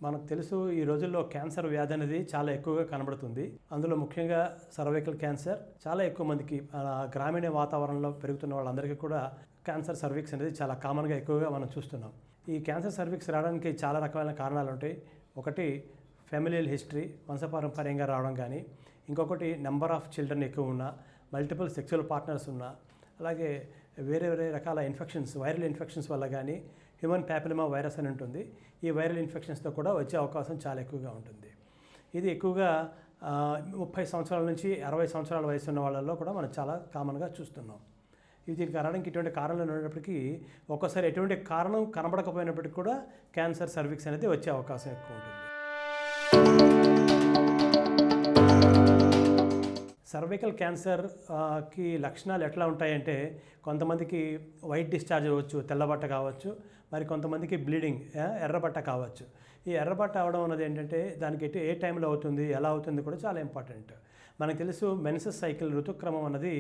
మనకు తెలుసు ఈ రోజుల్లో క్యాన్సర్ వ్యాధి అనేది చాలా ఎక్కువగా కనబడుతుంది. అందులో ముఖ్యంగా సర్వైకల్ క్యాన్సర్ చాలా ఎక్కువ మందికి గ్రామీణ వాతావరణంలో పెరుగుతున్న వాళ్ళందరికీ కూడా క్యాన్సర్ సర్వీక్స్ అనేది చాలా కామన్గా ఎక్కువగా మనం చూస్తున్నాం. ఈ క్యాన్సర్ సర్వీక్స్ రావడానికి చాలా రకమైన కారణాలు ఉంటాయి. ఒకటి ఫ్యామిలియల్ హిస్టరీ, వంశపారంపర్యంగా రావడం కానీ, ఇంకొకటి నెంబర్ ఆఫ్ చిల్డ్రన్ ఎక్కువ ఉన్నా, మల్టిపుల్ సెక్సువల్ పార్ట్నర్స్ ఉన్నా, అలాగే వేరే వేరే రకాల ఇన్ఫెక్షన్స్, వైరల్ ఇన్ఫెక్షన్స్ వల్ల కానీ, హ్యూమన్ ప్యాపిలోమా వైరస్ అని ఉంటుంది. ఈ వైరల్ ఇన్ఫెక్షన్స్తో కూడా వచ్చే అవకాశం చాలా ఎక్కువగా ఉంటుంది. ఇది ఎక్కువగా 30 సంవత్సరాల నుంచి 60 సంవత్సరాల వయసు ఉన్న వాళ్ళల్లో కూడా మనం చాలా కామన్గా చూస్తున్నాం. దీనికి రావడానికి ఇటువంటి కారణాలు ఉన్నప్పటికీ ఒక్కోసారి ఎటువంటి కారణం కనబడకపోయినప్పటికీ కూడా క్యాన్సర్ సర్వీక్స్ అనేది వచ్చే అవకాశం ఎక్కువ ఉంటుంది. సర్వైకల్ క్యాన్సర్కి లక్షణాలు ఎట్లా ఉంటాయంటే, కొంతమందికి వైట్ డిశ్చార్జ్ అవ్వచ్చు, తెల్లబట్ట కావచ్చు, మరి కొంతమందికి బ్లీడింగ్, ఎర్రబట్ట కావచ్చు. ఈ ఎర్రబట్ట అవడం అన్నది ఏంటంటే దానికి ఏ టైంలో అవుతుంది, ఎలా అవుతుంది కూడా చాలా ఇంపార్టెంట్. మనకు తెలుసు మెన్సెస్ సైకిల్, ఋతుక్రమం అన్నది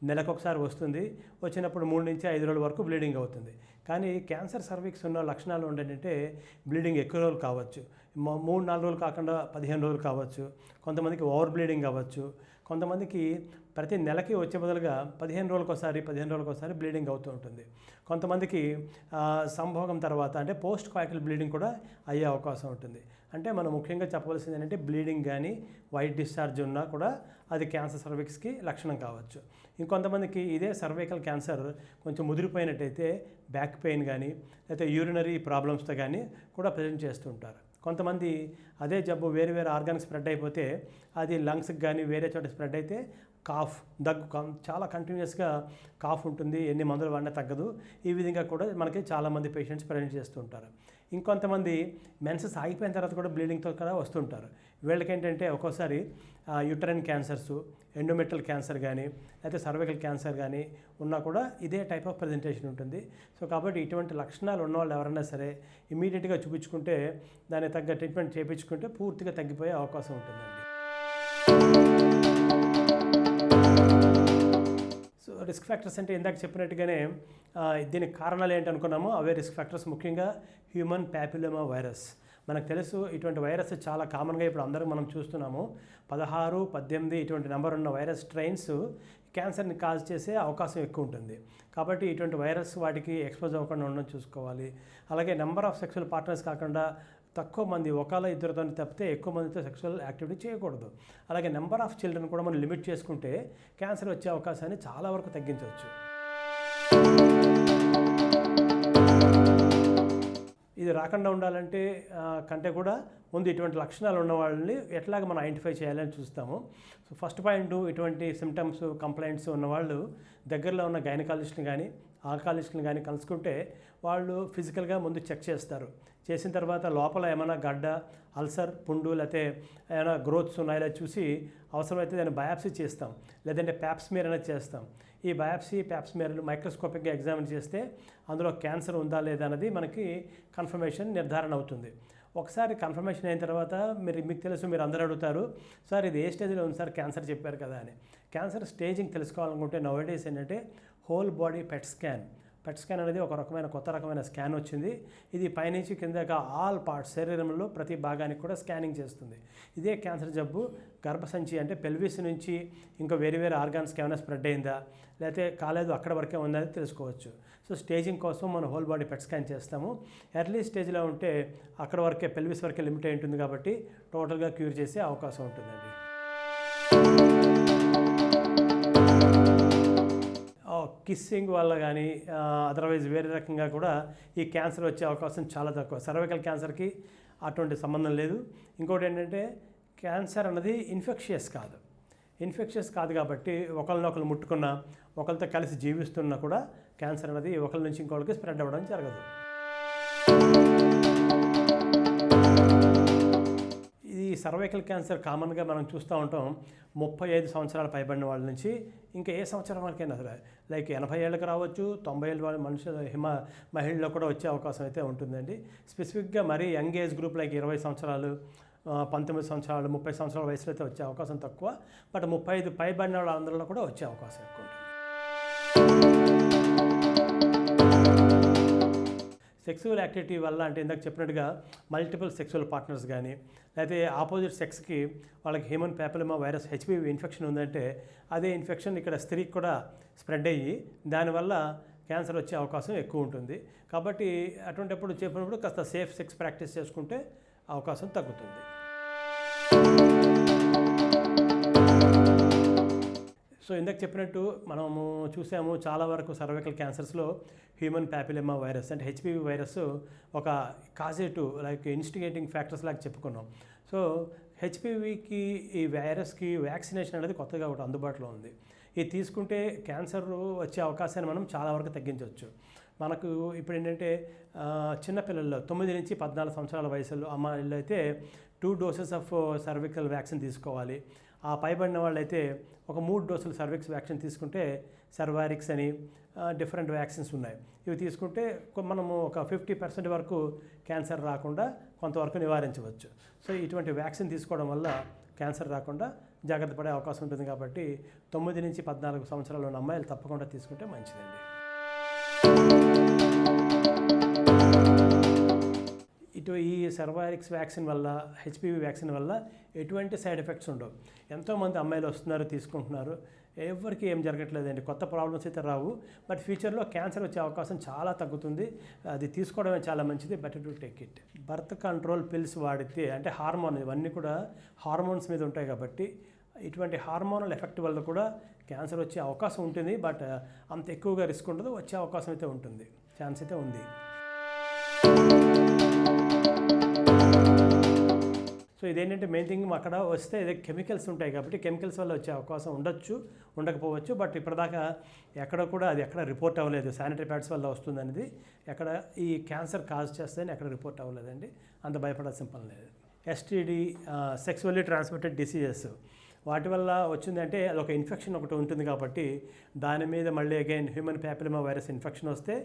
నెలకొకసారి వస్తుంది. వచ్చినప్పుడు 3 నుంచి 5 రోజుల వరకు బ్లీడింగ్ అవుతుంది. కానీ క్యాన్సర్ సర్వీక్స్ ఉన్న లక్షణాలు ఏంటంటే బ్లీడింగ్ ఎక్కువ రోజులు కావచ్చు, 3-4 రోజులు కాకుండా 15 రోజులు కావచ్చు, కొంతమందికి ఓవర్ బ్లీడింగ్ అవ్వచ్చు, కొంతమందికి ప్రతి నెలకి వచ్చే బదులుగా 15 రోజులకోసారి బ్లీడింగ్ అవుతూ ఉంటుంది. కొంతమందికి సంభోగం తర్వాత అంటే పోస్ట్ కాయికల్ బ్లీడింగ్ కూడా అయ్యే అవకాశం ఉంటుంది. అంటే మనం ముఖ్యంగా చెప్పవలసింది ఏంటంటే బ్లీడింగ్ కానీ వైట్ డిశ్చార్జ్ ఉన్నా కూడా అది క్యాన్సర్ సర్వీక్స్కి లక్షణం కావచ్చు. ఇంకొంతమందికి ఇదే సర్వైకల్ క్యాన్సర్ కొంచెం ముదిరిపోయినట్టయితే బ్యాక్ పెయిన్ కానీ లేకపోతే యూరినరీ ప్రాబ్లమ్స్తో కానీ కూడా ప్రజెంట్ చేస్తూ ఉంటారు. కొంతమంది అదే జబ్బు వేరే వేరే ఆర్గాన్స్ స్ప్రెడ్ అయిపోతే అది లంగ్స్కి కానీ వేరే చోట స్ప్రెడ్ అయితే కాఫ్, దగ్గు, చాలా కంటిన్యూస్గా కాఫ్ ఉంటుంది, ఎన్ని మందులు వాడినా తగ్గదు. ఈ విధంగా కూడా మనకి చాలామంది పేషెంట్స్ ప్రజెంట్ చేస్తూ ఉంటారు. ఇంకొంతమంది మెన్సెస్ ఆగిపోయిన తర్వాత కూడా బ్లీడింగ్తో కూడా వస్తుంటారు. వీళ్ళకి ఏంటంటే ఒక్కోసారి యూటరైన్ క్యాన్సర్స్, ఎండోమెట్రియల్ క్యాన్సర్ కానీ లేకపోతే సర్వైకల్ క్యాన్సర్ కానీ ఉన్నా కూడా ఇదే టైప్ ఆఫ్ ప్రజెంటేషన్ ఉంటుంది. సో కాబట్టి ఇటువంటి లక్షణాలు ఉన్నవాళ్ళు ఎవరైనా సరే ఇమీడియట్గా చూపించుకుంటే దానికి తగ్గ ట్రీట్మెంట్ చేయించుకుంటే పూర్తిగా తగ్గిపోయే అవకాశం ఉంటుందండి. సో రిస్క్ ఫ్యాక్టర్స్ అంటే ఇందాక చెప్పినట్టుగానే దీనికి కారణాలు ఏంటి అనుకున్నామో అవే రిస్క్ ఫ్యాక్టర్స్. ముఖ్యంగా హ్యూమన్ ప్యాపిలోమా వైరస్. మనకు తెలుసు ఇటువంటి వైరస్ చాలా కామన్గా ఇప్పుడు అందరూ మనం చూస్తున్నాము. 16, 18 ఇటువంటి నెంబర్ ఉన్న వైరస్ స్ట్రెయిన్స్ క్యాన్సర్ని కాజ్ చేసే అవకాశం ఎక్కువ ఉంటుంది. కాబట్టి ఇటువంటి వైరస్ వాటికి ఎక్స్పోజ్ అవ్వకుండా ఉండడం చూసుకోవాలి. అలాగే నెంబర్ ఆఫ్ సెక్సువల్ పార్ట్నర్స్ కాకుండా తక్కువ మంది, ఒకళ్ళ ఇద్దరితో తప్పితే ఎక్కువ మందితో సెక్సువల్ యాక్టివిటీ చేయకూడదు. అలాగే నెంబర్ ఆఫ్ చిల్డ్రన్ కూడా మనం లిమిట్ చేసుకుంటే క్యాన్సర్ వచ్చే అవకాశాన్ని చాలా వరకు తగ్గించవచ్చు. ఇది రాకుండా ఉండాలంటే కంటే కూడా ముందు ఇటువంటి లక్షణాలు ఉన్న వాళ్ళని ఎట్లాగ మనం ఐడెంటిఫై చేయాలని చూస్తాము. సో ఫస్ట్ పాయింట్, ఇటువంటి సిమ్టమ్స్, కంప్లైంట్స్ ఉన్నవాళ్ళు దగ్గరలో ఉన్న గైనకాలజిస్ట్ని కానీ ఆల్కాలజిస్ట్ని కానీ కలుసుకుంటే వాళ్ళు ఫిజికల్గా ముందు చెక్ చేస్తారు. చేసిన తర్వాత లోపల ఏమైనా గడ్డ, అల్సర్, పుండు లేకపోతే ఏమైనా గ్రోత్స్ ఉన్నాయో చూసి అవసరమైతే దాన్ని బయాప్సీ చేస్తాం, లేదంటే ప్యాప్స్మియర్ అనేది చేస్తాం. ఈ బయాప్సీ, ప్యాప్స్మియర్లు మైక్రోస్కోపిక్గా ఎగ్జామిన్ చేస్తే అందులో క్యాన్సర్ ఉందా లేదా అన్నది మనకి కన్ఫర్మేషన్ నిర్ధారణ అవుతుంది. ఒకసారి కన్ఫర్మేషన్ అయిన తర్వాత మీకు తెలుసు, మీరు అందరూ అడుగుతారు, సార్ ఇది ఏ స్టేజ్లో ఉంది సార్, క్యాన్సర్ చెప్పారు కదా అని. క్యాన్సర్ స్టేజింగ్ తెలుసుకోవాలనుకుంటే నౌడేస్ ఏంటంటే whole body PET scan. PET scan అనేది ఒక రకమైన కొత్త రకమైన స్కాన్ వచ్చింది. ఇది పైనుంచి కిందగా ఆల్ పార్ట్స్, శరీరంలో ప్రతి భాగానికి కూడా స్కానింగ్ చేస్తుంది. ఇదే క్యాన్సర్ జబ్బు గర్భసంచి అంటే పెల్విస్ నుంచి ఇంకా వేరే వేరే ఆర్గాన్స్కి ఏమైనా స్ప్రెడ్ అయిందా లేకపోతే కాలేదు, అక్కడ వరకే ఉందని తెలుసుకోవచ్చు. సో స్టేజింగ్ కోసం మనం హోల్ బాడీ పెట్ స్కాన్ చేస్తాము. ఎర్లీ స్టేజ్లో ఉంటే అక్కడ వరకే, పెల్విస్ వరకే లిమిట్ అయి ఉంటుంది కాబట్టి టోటల్గా క్యూర్ చేసే అవకాశం ఉంటుందండి. కిస్సింగ్ వల్ల కానీ అదర్వైజ్ వేరే రకంగా కూడా ఈ క్యాన్సర్ వచ్చే అవకాశం చాలా తక్కువ. సర్వైకల్ క్యాన్సర్కి అటువంటి సంబంధం లేదు. ఇంకోటి ఏంటంటే క్యాన్సర్ అన్నది ఇన్ఫెక్షియస్ కాదు కాబట్టి ఒకరినొకరు ముట్టుకున్నా, ఒకరితో కలిసి జీవిస్తున్నా కూడా క్యాన్సర్ అనేది ఒకరి నుంచి ఇంకొకరికి స్ప్రెడ్ అవ్వడం జరగదు. ఈ సర్వైకల్ క్యాన్సర్ కామన్గా మనం చూస్తూ ఉంటాం 35 సంవత్సరాలు పైబడిన వాళ్ళ నుంచి ఇంకా ఏ సంవత్సరం వరకైనా అసలు లైక్ 80 ఏళ్ళకి రావచ్చు, 90 ఏళ్ళ వాళ్ళ మహిళల్లో కూడా వచ్చే అవకాశం అయితే ఉంటుందండి. స్పెసిఫిక్గా మరీ యంగ్ ఏజ్ గ్రూప్ లైక్ 20 సంవత్సరాలు, 19 సంవత్సరాలు, 30 సంవత్సరాల వయసులో అయితే వచ్చే అవకాశం తక్కువ. బట్ 35 పైబడిన వాళ్ళందరిలో కూడా వచ్చే అవకాశం ఎక్కువ ఉంటుంది. సెక్సువల్ యాక్టివిటీ వల్ల అంటే ఇందాక చెప్పినట్టుగా మల్టిపుల్ సెక్సువల్ పార్ట్నర్స్ కానీ లేకపోతే ఆపోజిట్ సెక్స్కి వాళ్ళకి human papilloma virus HPV infection ఉందంటే అదే ఇన్ఫెక్షన్ ఇక్కడ స్త్రీకి కూడా స్ప్రెడ్ అయ్యి దానివల్ల క్యాన్సర్ వచ్చే అవకాశం ఎక్కువ ఉంటుంది. కాబట్టి అటువంటిప్పుడు చెప్పినప్పుడు కాస్త సేఫ్ సెక్స్ ప్రాక్టీస్ చేసుకుంటే అవకాశం తగ్గుతుంది. సో ఇందాక చెప్పినట్టు మనము చూసాము చాలా వరకు సర్వైకల్ క్యాన్సర్స్లో హ్యూమన్ ప్యాపిలోమా వైరస్ అంటే హెచ్పివి వైరస్ ఒక కాజేటివ్ లైక్ ఇన్స్టిగేటింగ్ ఫ్యాక్టర్స్ లాగా చెప్పుకున్నాం. సో హెచ్పివికి ఈ వైరస్కి వ్యాక్సినేషన్ అనేది కొత్తగా ఒకటి అందుబాటులో ఉంది. ఇది తీసుకుంటే క్యాన్సర్ వచ్చే అవకాశాన్ని మనం చాలా వరకు తగ్గించవచ్చు. మనకు ఇప్పుడు ఏంటంటే చిన్నపిల్లల్లో 9 నుంచి 14 సంవత్సరాల వయసులో అమ్మాయిల్లో అయితే 2 డోసెస్ ఆఫ్ సర్వికల్ వ్యాక్సిన్ తీసుకోవాలి. ఆ పైబడిన వాళ్ళైతే ఒక 3 డోసులు సర్విక్స్ వ్యాక్సిన్ తీసుకుంటే సర్వారిక్స్ అని డిఫరెంట్ వ్యాక్సిన్స్ ఉన్నాయి. ఇవి తీసుకుంటే మనము ఒక 50% వరకు క్యాన్సర్ రాకుండా కొంతవరకు నివారించవచ్చు. సో ఇటువంటి వ్యాక్సిన్ తీసుకోవడం వల్ల క్యాన్సర్ రాకుండా జాగ్రత్త పడే అవకాశం ఉంటుంది. కాబట్టి 9 నుంచి 14 సంవత్సరాలు ఉన్న అమ్మాయిలు తప్పకుండా తీసుకుంటే మంచిదండి. ఈ సర్వారిక్స్ వ్యాక్సిన్ వల్ల హెచ్పివి వ్యాక్సిన్ వల్ల ఎటువంటి సైడ్ ఎఫెక్ట్స్ ఉండవు. ఎంతోమంది అమ్మాయిలు వస్తున్నారు, తీసుకుంటున్నారు, ఎవరికి ఏం జరగట్లేదండి. కొత్త ప్రాబ్లమ్స్ అయితే రావు. బట్ ఫ్యూచర్లో క్యాన్సర్ వచ్చే అవకాశం చాలా తగ్గుతుంది. అది తీసుకోవడమే చాలా మంచిది. Better to take it. Birth control pills వాడితే అంటే హార్మోన్ ఇవన్నీ కూడా హార్మోన్స్ మీద ఉంటాయి కాబట్టి ఇటువంటి హార్మోనల్ ఎఫెక్ట్ వల్ల కూడా క్యాన్సర్ వచ్చే అవకాశం ఉంటుంది. బట్ అంత ఎక్కువగా రిస్క్ ఉండదు. వచ్చే అవకాశం అయితే ఉంటుంది, ఛాన్స్ అయితే ఉంది. సో ఇదేంటంటే మెయిన్ థింగ్ అక్కడ వస్తే ఇదే కెమికల్స్ ఉంటాయి కాబట్టి కెమికల్స్ వల్ల వచ్చే అవకాశం ఉండొచ్చు, ఉండకపోవచ్చు. బట్ ఇప్పటిదాకా ఎక్కడ కూడా అది ఎక్కడ రిపోర్ట్ అవ్వలేదు శానిటరీ ప్యాడ్స్ వల్ల వస్తుంది అనేది. ఎక్కడ ఈ క్యాన్సర్ కాజ్ చేస్తుందని ఎక్కడ రిపోర్ట్ అవ్వలేదండి. అంత భయపడాల్సిన పని లేదు. ఎస్టీడీ సెక్సువల్లీ ట్రాన్స్మిటెడ్ డిసీజెస్ వాటి వల్ల వచ్చిందంటే అదొక ఇన్ఫెక్షన్ ఒకటి ఉంటుంది కాబట్టి దాని మీద మళ్ళీ again human papilloma virus infection వస్తే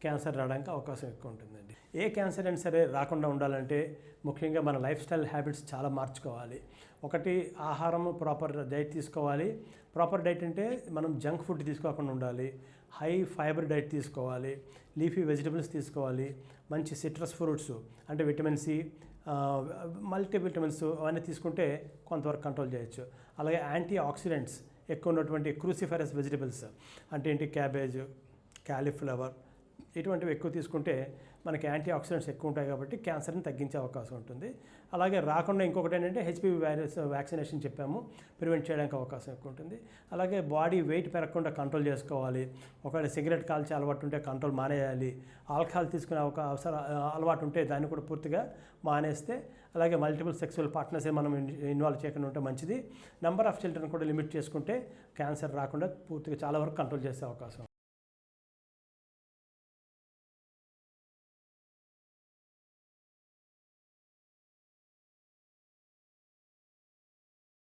క్యాన్సర్ రావడానికి అవకాశం ఎక్కువ ఉంటుందండి. ఏ క్యాన్సర్ అయినా సరే రాకుండా ఉండాలంటే ముఖ్యంగా మన లైఫ్ స్టైల్ హ్యాబిట్స్ చాలా మార్చుకోవాలి. ఒకటి ఆహారం ప్రాపర్ డైట్ తీసుకోవాలి. ప్రాపర్ డైట్ అంటే మనం జంక్ ఫుడ్ తీసుకోకుండా ఉండాలి. హై ఫైబర్ డైట్ తీసుకోవాలి. లీఫీ వెజిటబుల్స్ తీసుకోవాలి. మంచి సిట్రస్ ఫ్రూట్స్ అంటే విటమిన్ సి, మల్టీ విటమిన్స్ అవన్నీ తీసుకుంటే కొంతవరకు కంట్రోల్ చేయొచ్చు. అలాగే యాంటీ ఆక్సిడెంట్స్ ఎక్కువ ఉన్నటువంటి క్రూసిఫరస్ వెజిటబుల్స్ అంటే ఏంటి క్యాబేజ్, క్యాలీఫ్లవర్ ఇటువంటివి ఎక్కువ తీసుకుంటే మనకి యాంటీ ఆక్సిడెంట్స్ ఎక్కువ ఉంటాయి కాబట్టి క్యాన్సర్ని తగ్గించే అవకాశం ఉంటుంది. అలాగే రాకుండా ఇంకొకటి ఏంటంటే హెచ్పివి వైరస్ వ్యాక్సినేషన్ చెప్పాము, ప్రివెంట్ చేయడానికి అవకాశం ఎక్కువ ఉంటుంది. అలాగే బాడీ వెయిట్ పెరగకుండా కంట్రోల్ చేసుకోవాలి. ఒకవేళ సిగరెట్ కాల్చే అలవాటు ఉంటే కంట్రోల్ మానేయాలి. ఆల్కహాల్ తీసుకునే ఒక అలవాటు ఉంటే దాన్ని కూడా పూర్తిగా మానేస్తే, అలాగే మల్టిపుల్ సెక్సువల్ పార్ట్నర్స్ మనం ఇన్వాల్వ్ చేయకుండా ఉంటే మంచిది. నెంబర్ ఆఫ్ చిల్డ్రన్ కూడా లిమిట్ చేసుకుంటే క్యాన్సర్ రాకుండా పూర్తిగా చాలా వరకు కంట్రోల్ చేసే అవకాశం.